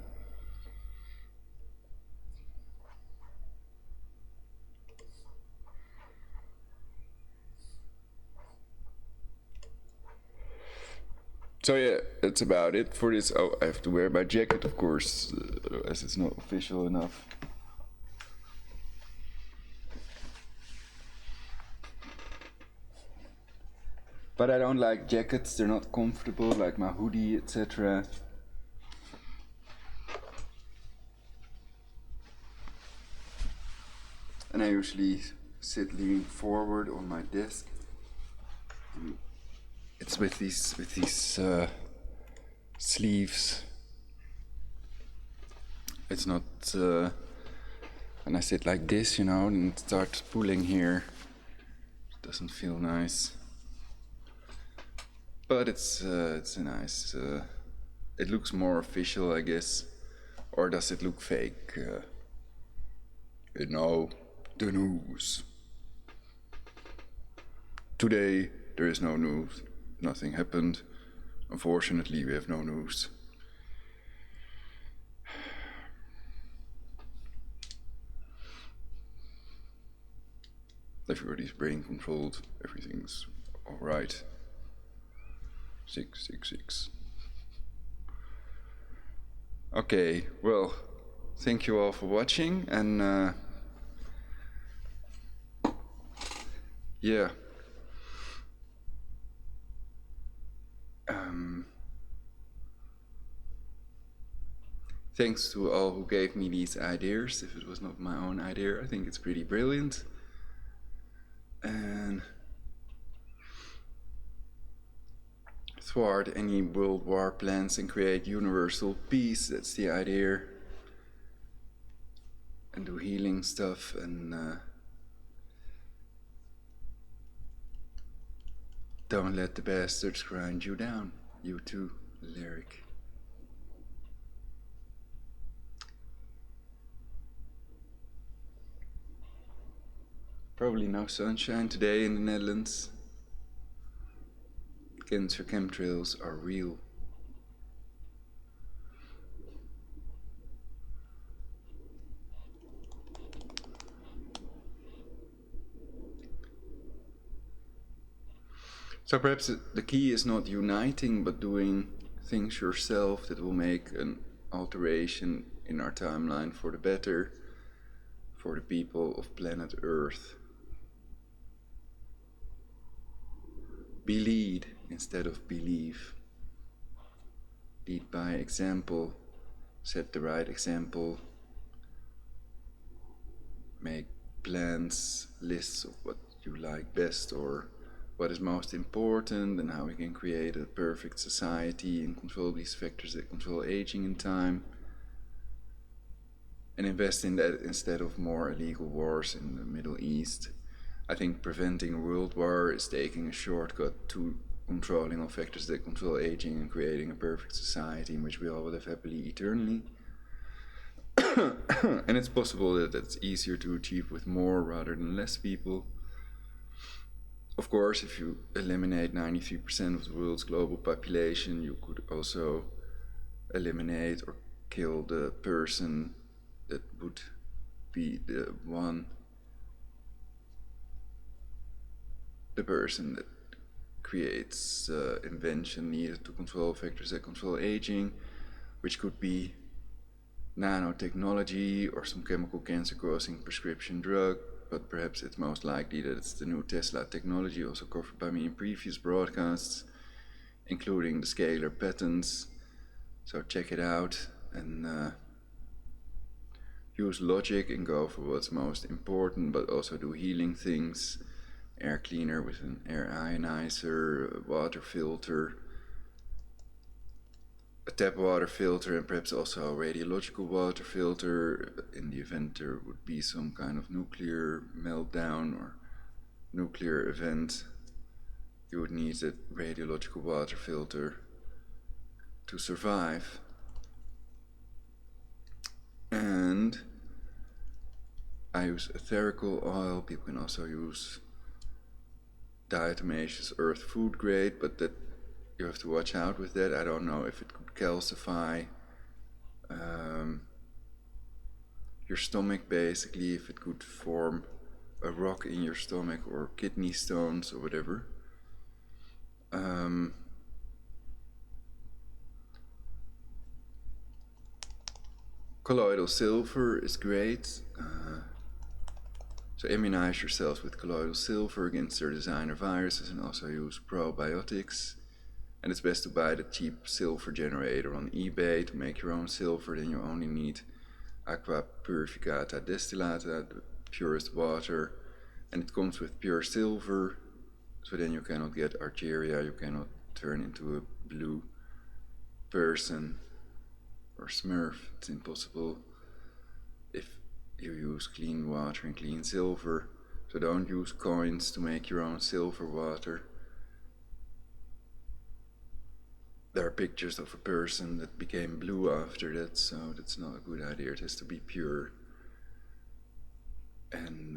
So yeah, that's about it for this. Oh, I have to wear my jacket, of course, as it's not official enough. But I don't like jackets, they're not comfortable, like my hoodie, etc. And I usually sit leaning forward on my desk. It's with these sleeves. It's not when I sit like this, you know, and start pulling here. It doesn't feel nice. But it's a nice. It looks more official, I guess, or does it look fake? You know, the news. Today there is no news. Nothing happened. Unfortunately, we have no news. Everybody's brain controlled. Everything's all right. 666. Okay, well, thank you all for watching, and yeah. Thanks to all who gave me these ideas. If it was not my own idea, I think it's pretty brilliant. And thwart any world war plans and create universal peace. That's the idea. And do healing stuff, and don't let the bastards grind you down. You too, lyric. Probably no sunshine today in the Netherlands. Cancer chemtrails are real. So perhaps the key is not uniting, but doing things yourself that will make an alteration in our timeline for the better, for the people of planet Earth. Be lead instead of believe. Lead by example, set the right example, make plans, lists of what you like best or what is most important, and how we can create a perfect society and control these factors that control aging in time, and invest in that instead of more illegal wars in the Middle East. I think preventing a world war is taking a shortcut to controlling all factors that control aging and creating a perfect society in which we all will live happily eternally. And it's possible that that's easier to achieve with more rather than less people. Of course, if you eliminate 93% of the world's global population, you could also eliminate or kill the person that would be the person that creates invention needed to control factors that control aging, which could be nanotechnology or some chemical cancer-causing prescription drug, but perhaps it's most likely that it's the new Tesla technology, also covered by me in previous broadcasts, including the scalar patents. So check it out and use logic and go for what's most important, but also do healing things. Air cleaner with an air ionizer, a water filter, a tap water filter and perhaps also a radiological water filter in the event there would be some kind of nuclear meltdown or nuclear event. You would need a radiological water filter to survive. And I use etherical oil. People can also use diatomaceous earth food grade, but that you have to watch out with that. I don't know if it could calcify your stomach, basically, if it could form a rock in your stomach or kidney stones or whatever. Colloidal silver is great. So immunize yourselves with colloidal silver against their designer viruses, and also use probiotics. And it's best to buy the cheap silver generator on eBay to make your own silver. Then you only need aqua purificata destillata, the purest water, and it comes with pure silver. So then you cannot get argyria, you cannot turn into a blue person or smurf. It's impossible if you use clean water and clean silver. So don't use coins to make your own silver water. There are pictures of a person that became blue after that, so that's not a good idea. It has to be pure. And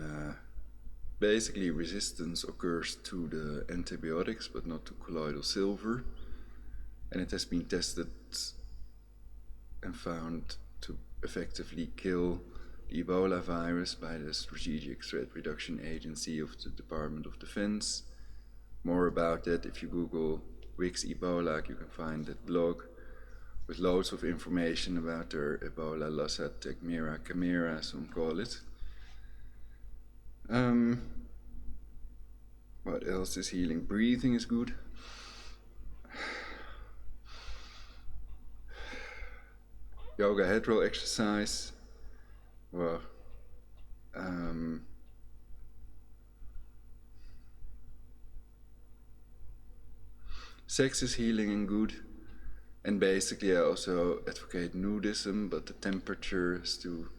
basically resistance occurs to the antibiotics, but not to colloidal silver. And it has been tested and found to effectively kill the Ebola virus by the Strategic Threat Reduction Agency of the Department of Defense. More about that if you Google Wix Ebola, you can find that blog with loads of information about their Ebola, Lassa, Tegmera, Chimera, some call it. What else is healing? Breathing is good. Yoga head-roll exercise. Well, sex is healing and good. And basically I also advocate nudism, but the temperature has to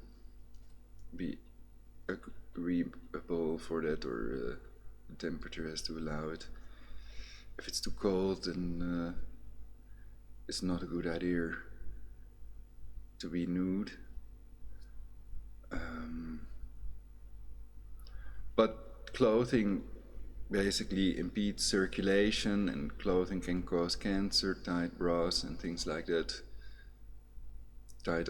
be agreeable for that, or the temperature has to allow it. If it's too cold, then it's not a good idea to be nude. But clothing basically impedes circulation, and clothing can cause cancer, tight bras and things like that. Tight